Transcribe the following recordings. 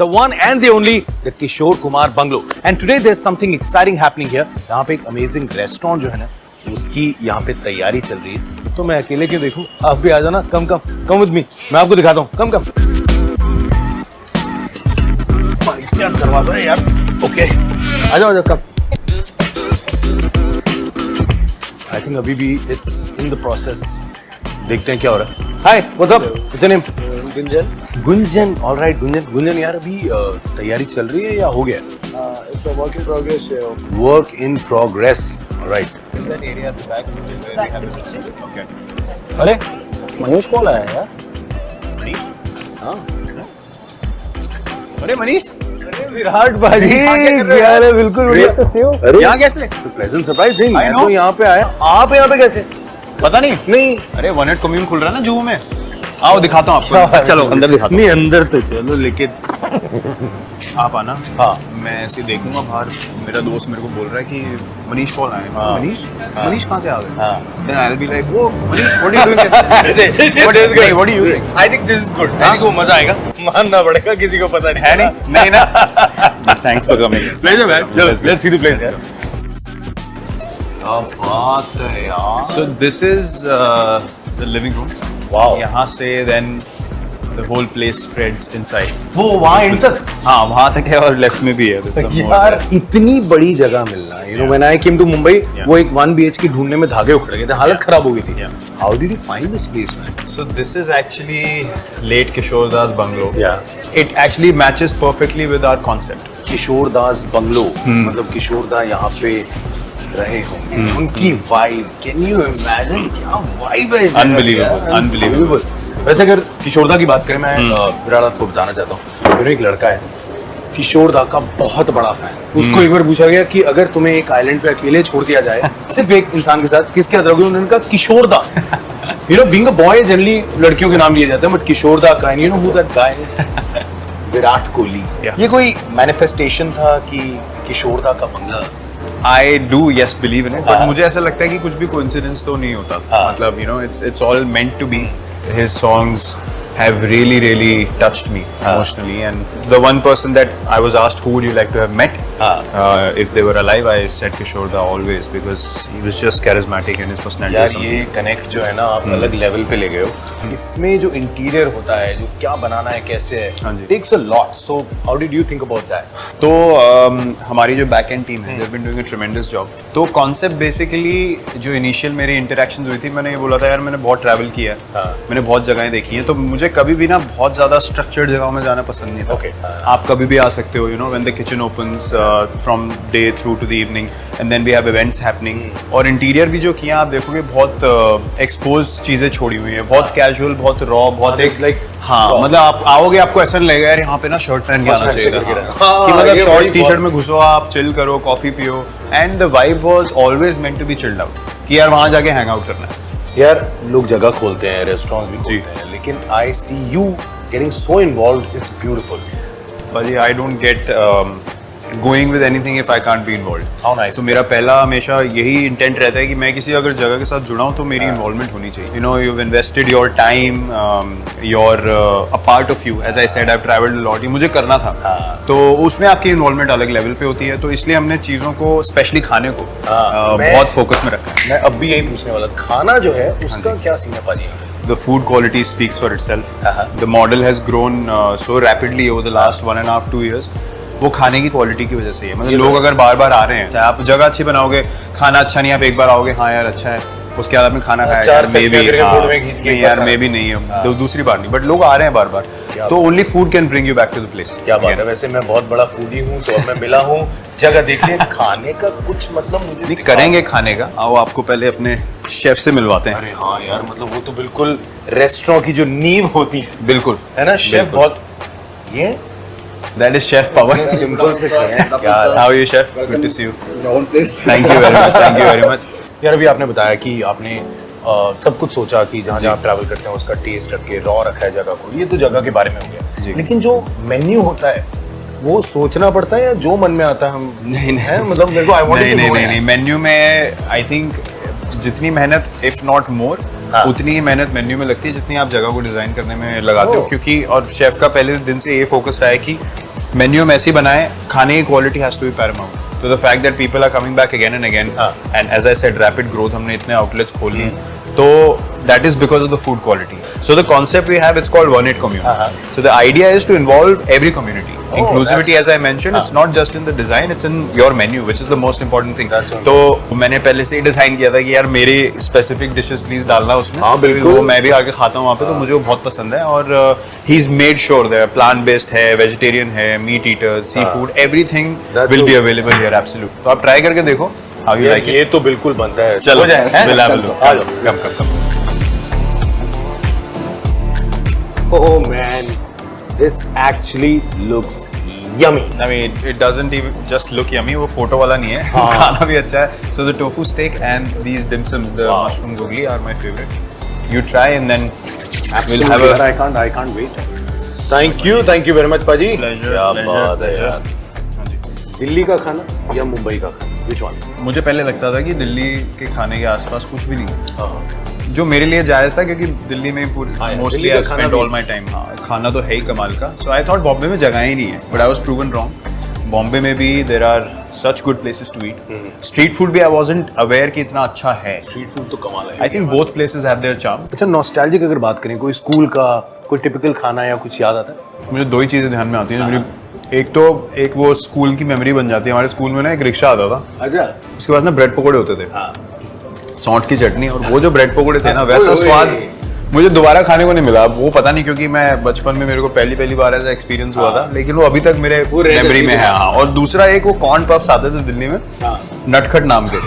the one and the only, the Kishore Kumar Bungalow. And today there's something exciting happening here. यहाँ पे एक amazing restaurant जो है ना, उसकी यहाँ पे तैयारी चल रही है. तो मैं अकेले क्यों देखूं? आप भी आ जाना. Come with me. मैं आपको दिखाता हूँ. Come. क्या दरवाजा है यार? Okay. आ जाओ come. I think अभी भी it's in the process. देखते हैं क्या हो रहा है. Hi, what's up? What's your name? Gunjan. All right, Gunjan यार अभी तैयारी चल रही है या हो गया? It's a work in progress. Work in progress. All right. Is that area at the back? Back to the kitchen. Okay. अरे मनीष कौन आया यार? हाँ. अरे मनीष विराट भाई यहाँ क्या कर रहे हो? यार बिल्कुल. यहाँ कैसे? प्लेजेंट सरप्राइज नहीं. I मैं know. तो यहाँ पे आया. आप यहाँ पे कैसे? पता नहीं. नहीं अरे वन एट कम्यून खुल रहा है ना जूहू में. आओ दिखाता हूँ आपको. चलो अंदर दिखाता नहीं अंदर तो चलो लेकिन हूँ. आप आना. हाँ. मैं ऐसे देखूंगा बाहर. मेरा दोस्त मेरे को बोल रहा है कि मनीष कॉल आए. हाँ. मनीष कहाँ से आ गए? हाँ. Then I'll be like, oh Manish, what are you doing? What do you think? I think this is good. I think वो मजा आएगा. मानना पड़ेगा किसी को पता नहीं है नहीं ना. Thanks for coming. Pleasure man. चलो let's see the place. क्या बात है यार. So this is the living room. Wow. यहाँ से then the whole place spreads inside. वो वहाँ इन तक. हाँ वहाँ तक है और लेफ्ट में भी है. There's some more यार there. इतनी बड़ी जगह मिलना. You know when I came to Mumbai, वो एक 1 BHK ढूंढने में धागे उखड़ गए थे. हालत खराब हो गई थी. How did you find this place man? So this is actually late Kishore Das bungalow. Yeah. It actually matches perfectly with our concept. Kishore Das bungalow. मतलब किशोर दा यहाँ पे रहे होंगे. उनकी वाइब. Can you imagine? क्या वाइब है इस जगह की Unbelievable, यार. unbelievable. वैसे अगर किशोरदा की बात करें मैं विराट आपको बताना चाहता हूँ. मेरा एक लड़का है किशोरदा का बहुत बड़ा फैन. उसको एक बार पूछा गया कि अगर तुम्हें एक आइलैंड पे अकेले छोड़ दिया जाए सिर्फ एक इंसान के साथ किसके साथ रहोगे. उन्होंने कहा Kishoreda. You know being a boy generally लड़कियों के नाम लिए जाते हैं बट किशोरदा का you know who that guy is Virat Kohli. Yeah. ये कोई मैनिफेस्टेशन था कि किशोरदा का बंगला. I do yes believe in it, but हाँ. मुझे ऐसा लगता है कि कुछ भी coincidence तो नहीं होता. हाँ. मतलब you know it's all meant to be. His songs have really touched me emotionally, and the one person that I was asked who would you like to have met if they were alive, I said Kishore Da always because he was just charismatic and his personality यार is something. ये connect जो है ना आप अलग level पे ले गए हो. इसमें जो इंटीरियर होता है जो क्या बनाना है कैसे है हाँ जी. Takes a lot. So how did you think about that? तो हमारी जो बैक एंड टीम है they've been doing a tremendous job. तो कॉन्सेप्ट बेसिकली जो इनिशियल मेरी इंटरेक्शंस हुई थी मैंने ये बोला था यार मैंने बहुत ट्रैवल किया है. हाँ. मैंने बहुत जगहें देखी हैं तो मुझे कभी भी ना बहुत ज़्यादा स्ट्रक्चर्ड जगहों में जाना पसंद नहीं था. Okay. आप कभी भी आ सकते हो. You know when the kitchen opens from day through to the evening and then we have events happening. और इंटीरियर भी जो किया आप देखोगे बहुत एक्सपोज चीज़ें छोड़ी हुई हैं. बहुत कैजुअल बहुत रॉ बहुत एक like हाँ raw. मतलब आप आओगे आपको ऐसा नहीं लगेगा यार यहाँ पे ना शर्ट पहन के आना ऐसे चाहिए करके था. रहना. हाँ, कि मतलब ये शॉर्ट्स बड़ी टी शर्ट बहुत- में घुसो आप चिल करो कॉफी पियो and the vibe was always meant to be chilled out कि यार वहाँ जाके हैंग आउट करना है. यार लोग जगह खोलते हैं रेस्टोरेंट भी खोलते हैं लेकिन I see you getting so involved is beautiful. But I don't get going with anything if I can't be involved. How nice. तो मेरा पहला हमेशा यही इंटेंट रहता है कि मैं किसी अगर जगह के साथ जुड़ा हूँ तो मेरी इन्वॉल्वमेंट होनी चाहिए. You know you have invested your time your a part of you as I said I have travelled a lot. ये मुझे करना था. तो उसमें आपकी इन्वॉल्वमेंट अलग लेवल पे होती है. तो इसलिए हमने चीज़ों को स्पेशली खाने को बहुत फोकस में रखा है. मैं अब भी यही पूछने वाला. खाना जो है उसका क्या सीन है पाजी? The food quality speaks for itself. The model has grown so rapidly over the last 1.5 2 years. वो खाने की क्वालिटी की वजह से है. मतलब लोग अगर बार बार आ रहे हैं आप जगह अच्छी बनाओगे खाना अच्छा नहीं आप एक बार आओगे हाँ यार अच्छा है उसके बाद आपने खाना खाया चार यार मे selfie करके photo में बी खींच के नहीं एक यार बार मे बी नहीं है दूसरी बार नहीं बट लोग आ रहे हैं बार बार. तो only food can bring you back to the place. क्या बात है. वैसे मैं बहुत बड़ा फूडी हूँ तो अब मैं मिला हूँ जगह देखिए खाने का कुछ मतलब मुझे नहीं करेंगे खाने का. आओ आपको पहले अपने शेफ से मिलवाते हैं. अरे हाँ यार मतलब वो तो बिल्कुल रेस्टोरेंट की जो नींव होती है बिल्कुल है ना शेफ. बहुत ये that is chef power. Simple से यार. How are you chef good to see you. Your own place. Thank you very much. Thank you very much. यार अभी आपने बताया कि आपने सब कुछ सोचा कि जहाँ जहाँ आप ट्रैवल करते हैं उसका टेस्ट रख के रॉ रखा है जगह को. ये तो जगह के बारे में हो जी. गया लेकिन जो मेन्यू होता है वो सोचना पड़ता है या जो मन में आता है हम नहीं है मतलब मेरे को आई वांट नहीं नहीं नहीं नहीं मेन्यू में आई थिंक जितनी मेहनत इफ नॉट मोर हाँ. उतनी ही मेहनत मेन्यू में लगती है जितनी आप जगह को डिजाइन करने में लगाते हो. ओह. क्योंकि और शेफ का पहले दिन से ये फोकस रहा है कि मेन्यू हम ऐसे ही बनाए, खाने की quality has to be paramount. तो the fact that people are coming back again and again, and as I said rapid growth, हमने इतने आउटलेट्स खोल लिए, तो that is because of the food quality. So the concept we have, it's called One It Community. So the idea is to involve every community. Inclusivity, as I mentioned, it's not just in the design, it's in your menu, which is the most important thing. तो मैंने पहले से ही design किया था कि यार मेरी specific dishes please डालना उसमें. हाँ बिल्कुल. वो मैं भी आके खाता हूँ वहाँ पे, तो मुझे वो बहुत पसंद है. और he is made sure that plant based है, वेजिटेरियन है, meat eaters, sea food, everything will be available here. Absolute. तो आप ट्राई करके देखो. How you like it? ये तो बिल्कुल बनता है. चलो, we'll have a look. आ जाओ. Come. Oh man, this actually looks yummy. I mean, it doesn't even just look yummy. वो फोटो वाला नहीं है. खाना भी अच्छा है. So the tofu steak and these dim sums, the mushroom googly, are my favorite. You try and then we'll have a. I can't wait. Thank you very much, Paji. Pleasure. क्या pleasure, बात है यार. pleasure. Delhi का खाना या मुंबई का खाना? Which one? मुझे पहले लगता था कि दिल्ली के खाने के आसपास कुछ भी नहीं, जो मेरे लिए जायज था, क्योंकि दिल्ली में mostly I spend all my time. हाँ, खाना तो है ही कमाल का. सो आई थॉट बॉम्बे में जगह ही नहीं है, but I was proven wrong. Bombay में भी there are such good places to eat. Street food भी आई वाजंट अवेयर कि इतना अच्छा है. स्ट्रीट फूड तो कमाल है. I think both places have their charm. अच्छा, नॉस्टैल्जिक अगर बात करें, कोई स्कूल का कोई टिपिकल खाना या कुछ याद आता है? मुझे दो ही चीज़ें ध्यान में आती हैं. मेरी एक वो स्कूल की मेमोरी बन जाती है. हमारे स्कूल में ना एक रिक्शा आता था. अच्छा. उसके बाद ना ब्रेड पकौड़े होते थे, सौंठ की चटनी, और वो जो ब्रेड पकौड़े थे ना, वैसा स्वाद मुझे दोबारा खाने को नहीं मिला. वो पता नहीं, क्योंकि मैं बचपन में मेरे को पहली बार ऐसा एक्सपीरियंस हुआ था, लेकिन वो अभी तक मेरे मेमोरी में है. हाँ. और दूसरा एक वो कॉर्न पफ्स आते थे दिल्ली में, नटखट नाम के.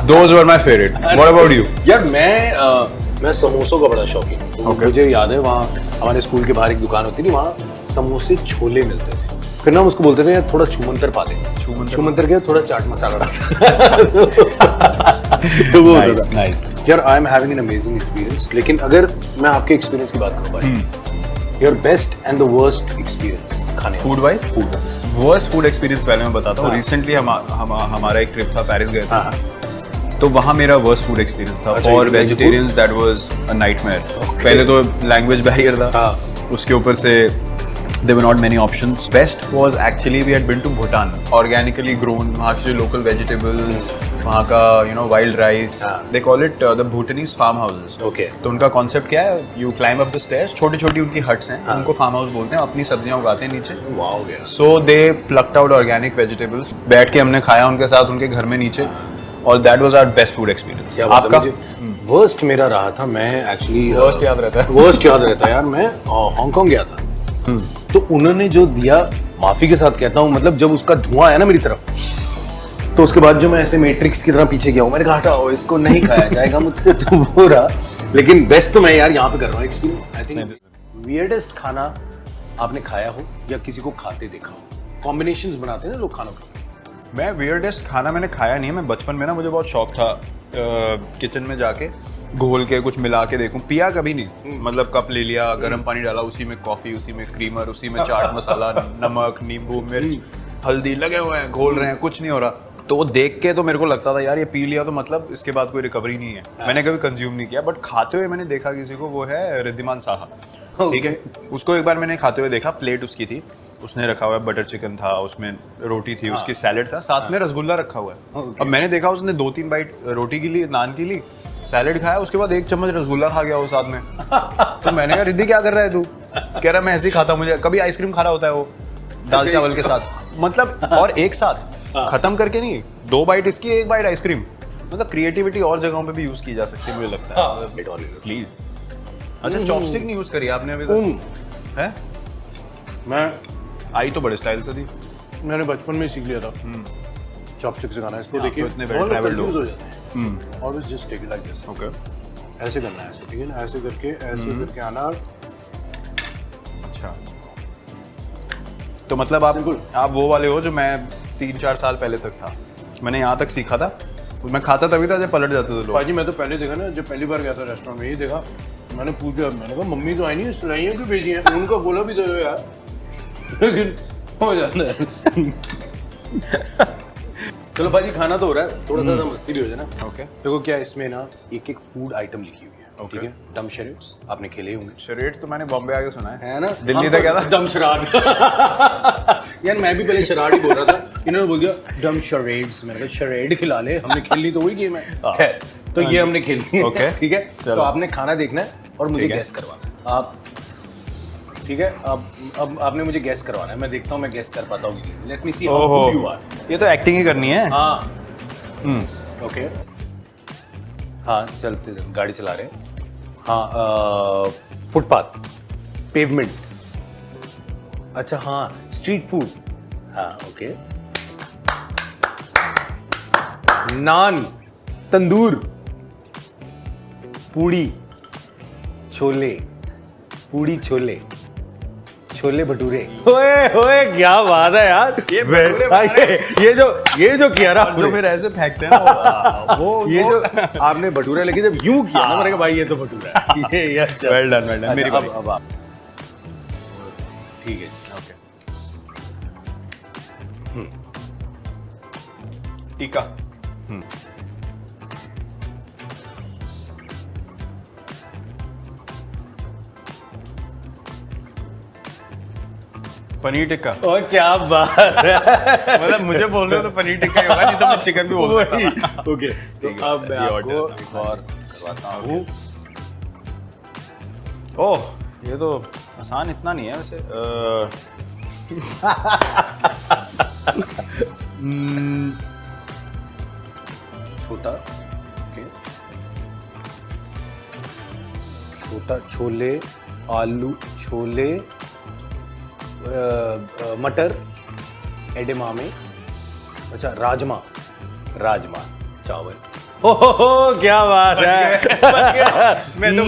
Those were my favourite. What about you? यार मैं समोसों का बड़ा शौकीन हूँ. मुझे याद है, वहाँ हमारे स्कूल के बाहर एक दुकान होती थी, वहाँ समोसे छोले मिलते थे. फिर ना उसको बोलते थे यार थोड़ा छूमंतर पा दे. छूमंतर के थोड़ा चाट मसाला डाल. तो वो होता था. यार I am having an amazing experience. लेकिन अगर मैं आपके एक्सपीरियंस की बात करूँ भाई, your best and the worst experience खाने food wise. Worst food experience पहले मैं बताता हूँ. रिसेंटली हमारा एक ट्रिप था, पेरिस गए थे. तो वहाँ मेरा वर्स्ट फूड एक्सपीरियंस था. For vegetarians that was a nightmare. पहले तो लैंग्वेज बैरियर था, उसके ऊपर से there were not many options. Best was actually we had been to Bhutan. Organically grown, वहाँ के जो local vegetables, वहाँ का wild rice. They call it the Bhutanese farmhouses. Okay. तो उनका concept क्या है? You climb up the stairs. छोटी-छोटी उनकी huts हैं. उनको farm house बोलते हैं. अपनी सब्जियाँ उगाते हैं नीचे. Wow. So they plucked out organic vegetables. बैठ के हमने खाया उनके साथ, उनके घर में नीचे. और that was our best food experience. आपका? Worst मेरा रहा था. मैं actually Worst याद रहता है. Worst याद रहता है यार. मैं हांगकांग गया था. तो उन्होंने जो दिया, माफी के साथ कहता हूँ, मतलब जब उसका धुआं आया ना मेरी तरफ, तो उसके बाद जो मैं ऐसे मैट्रिक्स की तरह पीछे गया हूँ. मैंने कहा हटाओ, इसको नहीं खाया जाएगा मुझसे. तो वो रहा. लेकिन बेस्ट तो मैं यार यहाँ पे कर रहा हूँ एक्सपीरियंस. आई थिंक वियर्डेस्ट खाना आपने खाया हो या किसी को खाते देखा हो? कॉम्बिनेशंस बनाते हैं ना लोग खानों के. मैं वियर्डेस्ट खाना मैंने खाया नहीं है. मैं बचपन में ना, मुझे बहुत शौक था किचन में जाके घोल के कुछ मिला के देखूं. पिया कभी नहीं. मतलब कप ले लिया, गर्म पानी डाला, उसी में कॉफी, उसी में क्रीमर, उसी में चाट मसाला, नमक, नींबू, मिर्च, हल्दी लगे हुए हैं, घोल रहे हैं, कुछ नहीं हो रहा. तो वो देख के तो मेरे को लगता था यार ये पी लिया तो मतलब इसके बाद कोई रिकवरी नहीं है. मैंने कभी कंज्यूम नहीं किया, बट खाते हुए मैंने देखा किसी को. वो है रिद्धिमान साहा. ठीक है. उसको एक बार मैंने खाते हुए देखा. प्लेट उसकी थी, उसने रखा हुआ है बटर चिकन था, उसमें रोटी थी, उसकी सैलेड था, साथ में रसगुल्ला रखा हुआ है. अब मैंने देखा उसने 2-3 बाइट रोटी की ली, नान की ली, सैलेड खाया, उसके बाद 1 चम्मच रसगुल्ला खा गया वो साथ में. तो मैंने कहा रिद्धि क्या कर रहा है तू? कह रहा मैं ऐसे ही खाता. मुझे कभी आइसक्रीम खा रहा होता है वो दाल चावल के साथ, मतलब, और एक साथ खत्म करके नहीं. 2 बाइट इसकी, 1 बाइट आइसक्रीम. मतलब क्रिएटिविटी और जगहों पे भी यूज की जा सकती है मुझे लगता है. प्लीज. अच्छा, चॉपस्टिक नहीं यूज करी आपने अभी तक? है? मैं आई तो बड़े स्टाइल से थी. मैंने बचपन में सीख लिया था चॉपस्टिक से खाना. इसको देखिए, इतने वेल ट्रैवल्ड लोग हो जाते हैं. Always just take it like this. Okay. ऐसे करना है, ऐसे, ठीक है ना? ऐसे करके आना. अच्छा, तो मतलब आप वो वाले हो जो मैं 3-4 साल पहले तक था. मैंने यहाँ तक सीखा था. मैं खाता तभी था जब पलट जाते थे लोग. भाजी मैं तो पहले देखा ना, जब पहली बार गया था रेस्टोरेंट में, ये देखा, मैंने पूछा, मैंने कहा मम्मी तो आई नहीं, सिलाइयाँ क्यों भेजी हैं? उनका बोला भी दो यार. लेकिन हो जाता है. चलो भाजी, खाना तो हो रहा है, थोड़ा सा मस्ती भी हो जाए ना. ओके. देखो क्या इसमें ना एक फूड आइटम लिखी हुई है. Okay. ठीक है, डम शरेड्स आपने खेले ही होंगे। शरेड्स तो मैंने बॉम्बे आके सुना है ना, दिल्ली हम तक क्या था डम शराड। यार मैं भी पहले शराड ही बोल रहा था, इन्होंने बोल दिया डम शरेड्स, मैंने कहा शरेड खिला ले, हमने खेलनी तो वही गेम है। खैर, तो ये हमने खेलनी है। Okay. ठीक है, चलो। तो आपने खाना देखना है और मुझे ठीक है। गैस करवाना है। आप ठीक है, अब आपने मुझे गैस करवाना है, मैं देखता हूँ मैं गैस कर पाता हूँ। लेट मी सी हाउ ओहो गुड यू आर। ये तो एक्टिंग ही करनी है हाँ, ओके, हाँ चलते गाड़ी चला रहे हैं। हाँ, फुटपाथ, पेवमेंट, अच्छा हाँ, स्ट्रीट फूड, हाँ ओके, नान, तंदूर, पूड़ी छोले, पूड़ी छोले, छोले भटूरे। ओए ओए क्या बात है यार, ये भटूरे बनाने- ये जो किया ना जो फिर ऐसे फेंकते हैं ना वो ये जो आपने भटूरा लेके जब यूं किया ना, मैंने कहा भाई ये तो भटूरा है। ये अच्छा। वेल डन मेरी अच्छा, बारी। अब आप ठीक है, ओके टीका पनीर टिक्का और क्या बात है। मतलब मुझे बोल रहे हो तो पनीर टिक्का ही होगा, नहीं तो मैं चिकन भी बोल सकता था। ओके, तो ठीक है, अब मैं ये और आपको देता एक और करवाता हूँ। ओह ये तो आसान इतना नहीं है वैसे छोटा, ओके, छोटा छोले, आलू छोले, मटर, एडेमामे, अच्छा राजमा, राजमा चावल। हो क्या बात है। मैं तो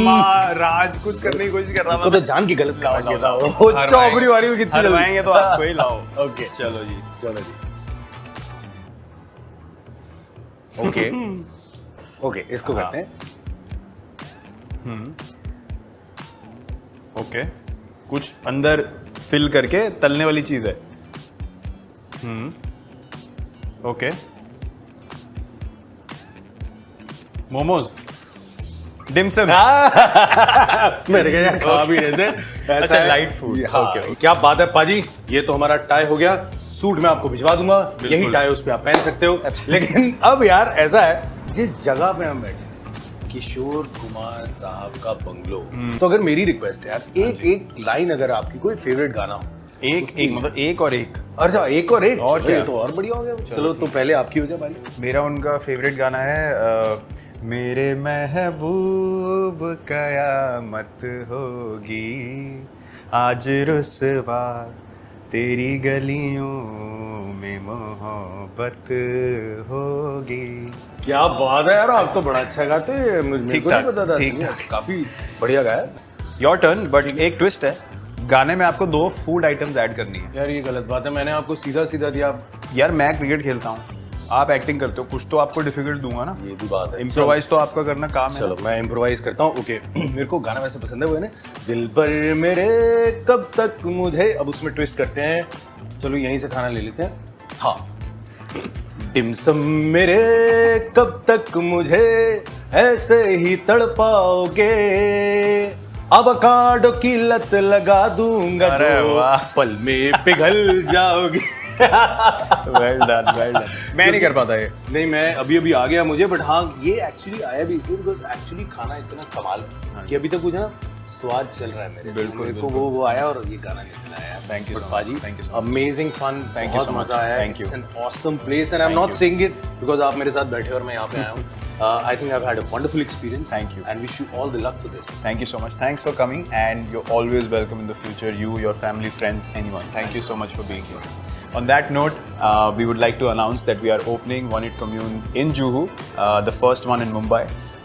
राज कुछ करने की कोशिश कर रहा तो था जान की गलत करना चाहिए था। लाओ। ओ, चौबरी वाली में कितनी जल्दी। हरवाएंगे तो आपको ही लाओ ओके चलो जी चलो जी, ओके ओके, इसको करते हैं। ओके कुछ अंदर फिल करके तलने वाली चीज है ओके मोमोज डिमसम मैंने कहा यार खा भी रहे थे, ऐसा अच्छा, है। light food। हाँ, Okay, okay। क्या बात है पाजी, ये तो हमारा टाई हो गया। सूट मैं आपको भिजवा दूंगा, यही टाई उस पे आप पहन सकते हो। लेकिन अब यार ऐसा है, जिस जगह पे हम बैठे हैं, किशोर कुमार साहब का बंगलो, तो अगर मेरी रिक्वेस्ट है यार, एक लाइन अगर आपकी कोई फेवरेट गाना हो, एक मतलब एक और एक अच्छा एक और एक, और चलो, क्या? ये तो और बढ़िया हो गया। चलो तो पहले आपकी हो जाए भाई। मेरा उनका फेवरेट गाना है मेरे महबूब कयामत होगी आज रुसवा तेरी गलियों में मोहब्बत होगी। क्या बात है यार, आप तो बड़ा अच्छा गाते हैं, मुझे को ठीक-ठाक, नहीं पता था। ठीक-ठाक। काफी बढ़िया गाया योर टर्न बट एक ट्विस्ट है, गाने में आपको 2 फूड आइटम्स ऐड करनी है। यार। ये गलत बात है, मैंने आपको सीधा सीधा दिया। यार मैं क्रिकेट खेलता हूँ, आप एक्टिंग करते हो, कुछ तो आपको डिफिकल्ट दूंगा ना। ये भी बात है, इम्प्रोवाइज तो आपका करना काम है चलो मैं इम्प्रोवाइज करता हूँ। ओके, मेरे को गाना वैसे पसंद है, वो है ना, दिल पर मेरे कब तक मुझे, अब उसमें ट्विस्ट करते हैं। चलो यहीं से खाना ले लेते हैं। हाँ, डिमसम मेरे कब तक मुझे ऐसे ही तड़पाओगे, अवकाडो की लत लगा दूंगा अरे जो वाह। पल में पिघल जाओगे। Well done well done. मैं नहीं कर पाता ये। नहीं, मैं अभी आ गया मुझे, बट हाँ ये एक्चुअली आया भी इसलिए बिकॉज एक्चुअली खाना इतना कमाल है कि अभी तक मुझे ना स्वाद चल रहा है मेरे। बिल्कुल, मेरे को वो आया और ये गाना निकला आया। Thank you so much. पाजी, Thank you so much. Amazing fun, Thank you बहुत so much. मजा आया। Thank you. It's an awesome place and I am Thank not you. Saying it because आप मेरे साथ बैठे और मैं यहाँ पे आया हूँ। I think I've had a wonderful experience. Thank you. And wish you all the luck for this. Thank you so much. Thanks for coming, and you're always welcome in the future. You, your family, friends, anyone. Thank you so much for being here. On that note, we would like to announce that we are opening One It Commune in Juhu, the first one in Mumbai.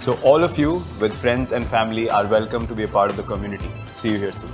So all of you with friends and family are welcome to be a part of the community. See you here soon.